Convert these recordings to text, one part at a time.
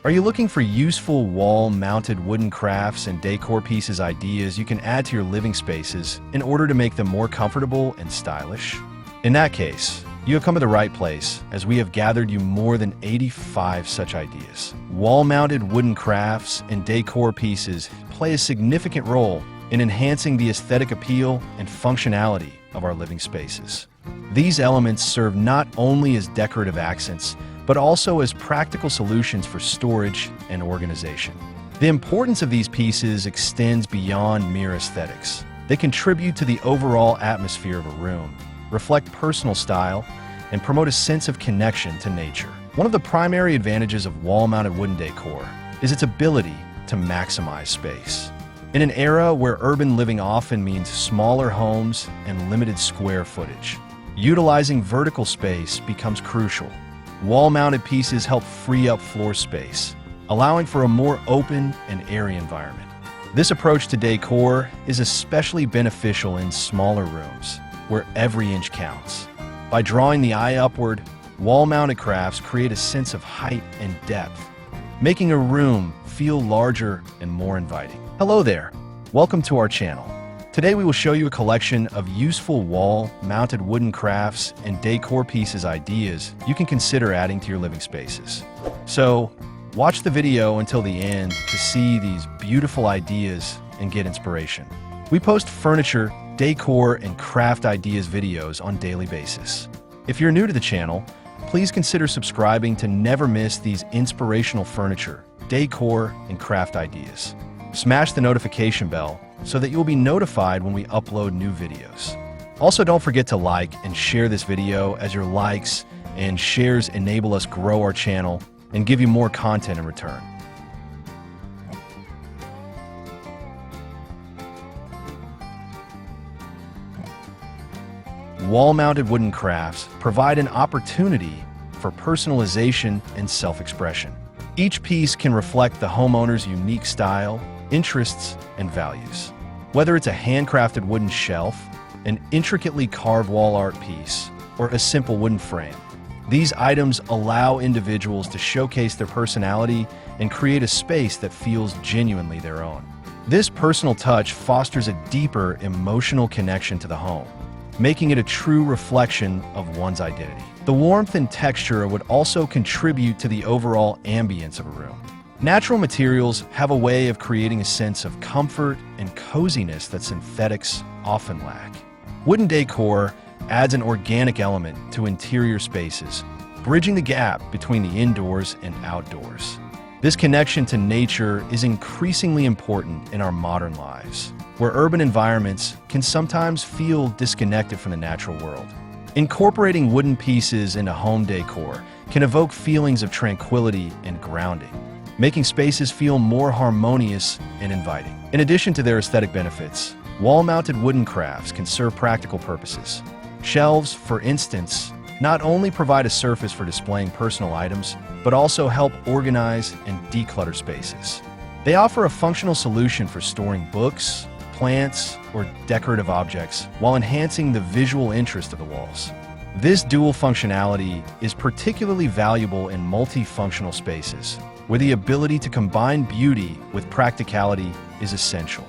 Are you looking for useful wall-mounted wooden crafts and decor pieces ideas you can add to your living spaces in order to make them more comfortable and stylish? In that case, you have come to the right place, as we have gathered you more than 85 such ideas. Wall-mounted wooden crafts and decor pieces play a significant role in enhancing the aesthetic appeal and functionality of our living spaces. These elements serve not only as decorative accents, but also as practical solutions for storage and organization. The importance of these pieces extends beyond mere aesthetics. They contribute to the overall atmosphere of a room, reflect personal style, and promote a sense of connection to nature. One of the primary advantages of wall-mounted wooden decor is its ability to maximize space. In an era where urban living often means smaller homes and limited square footage, utilizing vertical space becomes crucial. Wall-mounted pieces help free up floor space, allowing for a more open and airy environment. This approach to decor is especially beneficial in smaller rooms, where every inch counts. By drawing the eye upward, wall-mounted crafts create a sense of height and depth, making a room feel larger and more inviting. Hello there, welcome to our channel. Today we will show you a collection of useful wall-mounted wooden crafts and decor pieces ideas you can consider adding to your living spaces. So, watch the video until the end to see these beautiful ideas and get inspiration. We post furniture, decor, and craft ideas videos on a daily basis. If you're new to the channel, please consider subscribing to never miss these inspirational furniture, decor, and craft ideas. Smash the notification bell so that you'll be notified when we upload new videos. Also, don't forget to like and share this video, as your likes and shares enable us grow our channel and give you more content in return. Wall-mounted wooden crafts provide an opportunity for personalization and self-expression. Each piece can reflect the homeowner's unique style, interests, and values. Whether it's a handcrafted wooden shelf, an intricately carved wall art piece, or a simple wooden frame, these items allow individuals to showcase their personality and create a space that feels genuinely their own. This personal touch fosters a deeper emotional connection to the home, making it a true reflection of one's identity. The warmth and texture would also contribute to the overall ambience of a room. Natural materials have a way of creating a sense of comfort and coziness that synthetics often lack. Wooden decor adds an organic element to interior spaces, bridging the gap between the indoors and outdoors. This connection to nature is increasingly important in our modern lives, where urban environments can sometimes feel disconnected from the natural world. Incorporating wooden pieces into home decor can evoke feelings of tranquility and grounding, making spaces feel more harmonious and inviting. In addition to their aesthetic benefits, wall-mounted wooden crafts can serve practical purposes. Shelves, for instance, not only provide a surface for displaying personal items, but also help organize and declutter spaces. They offer a functional solution for storing books, plants, or decorative objects while enhancing the visual interest of the walls. This dual functionality is particularly valuable in multifunctional spaces, where the ability to combine beauty with practicality is essential.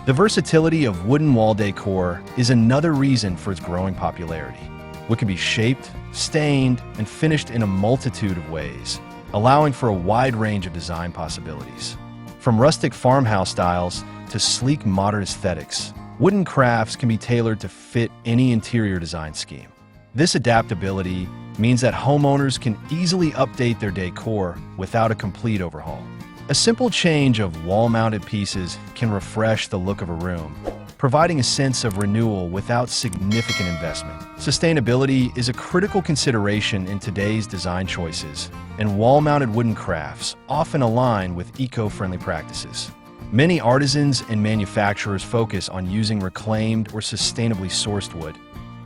The versatility of wooden wall decor is another reason for its growing popularity. It can be shaped, stained, and finished in a multitude of ways, allowing for a wide range of design possibilities. From rustic farmhouse styles to sleek modern aesthetics, wooden crafts can be tailored to fit any interior design scheme. This adaptability means that homeowners can easily update their decor without a complete overhaul. A simple change of wall-mounted pieces can refresh the look of a room, providing a sense of renewal without significant investment. Sustainability is a critical consideration in today's design choices, and wall-mounted wooden crafts often align with eco-friendly practices. Many artisans and manufacturers focus on using reclaimed or sustainably sourced wood,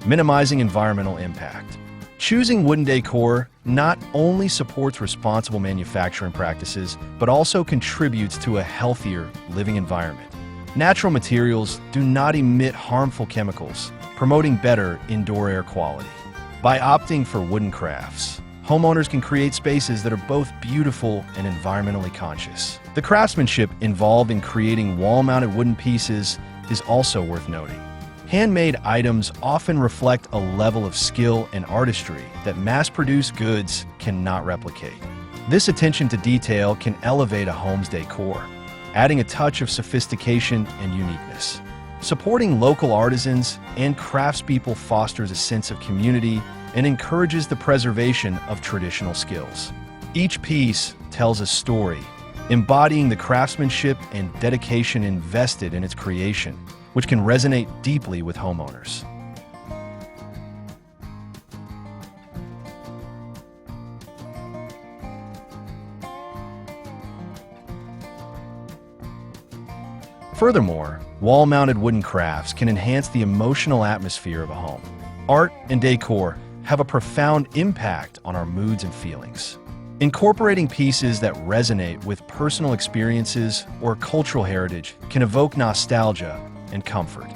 minimizing environmental impact. Choosing wooden decor not only supports responsible manufacturing practices, but also contributes to a healthier living environment. Natural materials do not emit harmful chemicals, promoting better indoor air quality. By opting for wooden crafts, homeowners can create spaces that are both beautiful and environmentally conscious. The craftsmanship involved in creating wall-mounted wooden pieces is also worth noting. Handmade items often reflect a level of skill and artistry that mass-produced goods cannot replicate. This attention to detail can elevate a home's decor, adding a touch of sophistication and uniqueness. Supporting local artisans and craftspeople fosters a sense of community and encourages the preservation of traditional skills. Each piece tells a story, embodying the craftsmanship and dedication invested in its creation, which can resonate deeply with homeowners. Furthermore, wall-mounted wooden crafts can enhance the emotional atmosphere of a home. Art and decor have a profound impact on our moods and feelings. Incorporating pieces that resonate with personal experiences or cultural heritage can evoke nostalgia and comfort.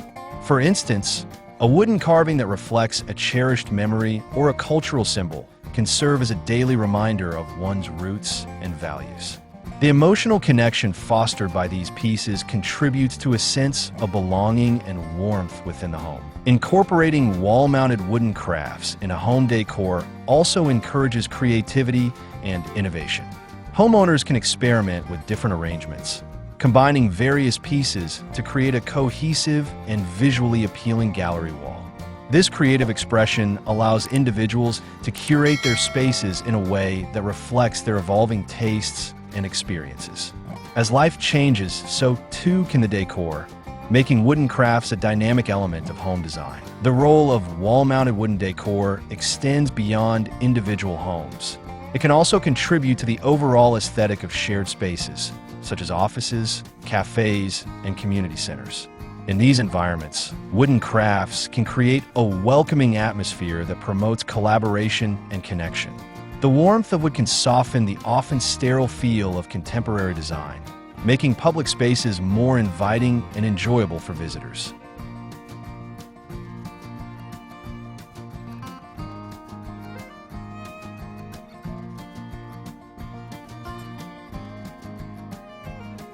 For instance, a wooden carving that reflects a cherished memory or a cultural symbol can serve as a daily reminder of one's roots and values. The emotional connection fostered by these pieces contributes to a sense of belonging and warmth within the home. Incorporating wall-mounted wooden crafts in a home decor also encourages creativity and innovation. Homeowners can experiment with different arrangements, combining various pieces to create a cohesive and visually appealing gallery wall. This creative expression allows individuals to curate their spaces in a way that reflects their evolving tastes and experiences. As life changes, so too can the decor, making wooden crafts a dynamic element of home design. The role of wall-mounted wooden decor extends beyond individual homes. It can also contribute to the overall aesthetic of shared spaces, such as offices, cafes, and community centers. In these environments, wooden crafts can create a welcoming atmosphere that promotes collaboration and connection. The warmth of wood can soften the often sterile feel of contemporary design, making public spaces more inviting and enjoyable for visitors.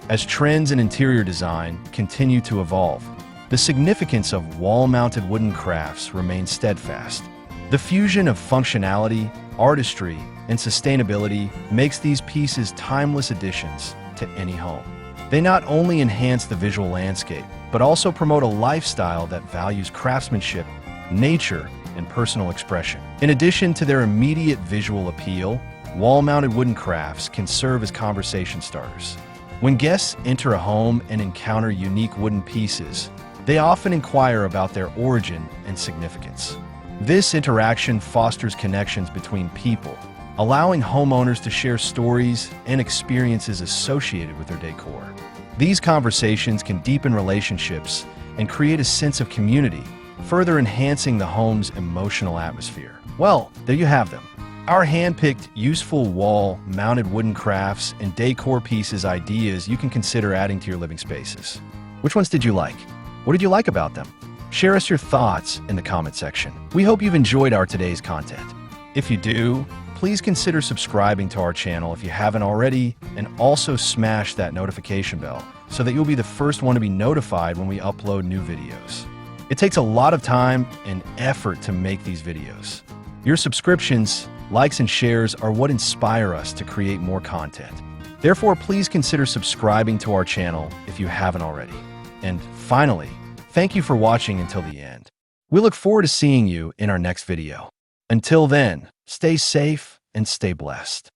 As trends in interior design continue to evolve, the significance of wall-mounted wooden crafts remains steadfast. The fusion of functionality, artistry, and sustainability makes these pieces timeless additions to any home. They not only enhance the visual landscape, but also promote a lifestyle that values craftsmanship, nature, and personal expression. In addition to their immediate visual appeal, wall-mounted wooden crafts can serve as conversation starters. When guests enter a home and encounter unique wooden pieces, they often inquire about their origin and significance. This interaction fosters connections between people, allowing homeowners to share stories and experiences associated with their decor. These conversations can deepen relationships and create a sense of community, further enhancing the home's emotional atmosphere. Well, there you have them. Our hand-picked, useful wall-mounted wooden crafts and decor pieces ideas you can consider adding to your living spaces. Which ones did you like? What did you like about them? Share us your thoughts in the comment section. We hope you've enjoyed our today's content. If you do, please consider subscribing to our channel if you haven't already, and also smash that notification bell so that you'll be the first one to be notified when we upload new videos. It takes a lot of time and effort to make these videos. Your subscriptions, likes, and shares are what inspire us to create more content. Therefore, please consider subscribing to our channel if you haven't already. And finally, thank you for watching until the end. We look forward to seeing you in our next video. Until then, stay safe and stay blessed.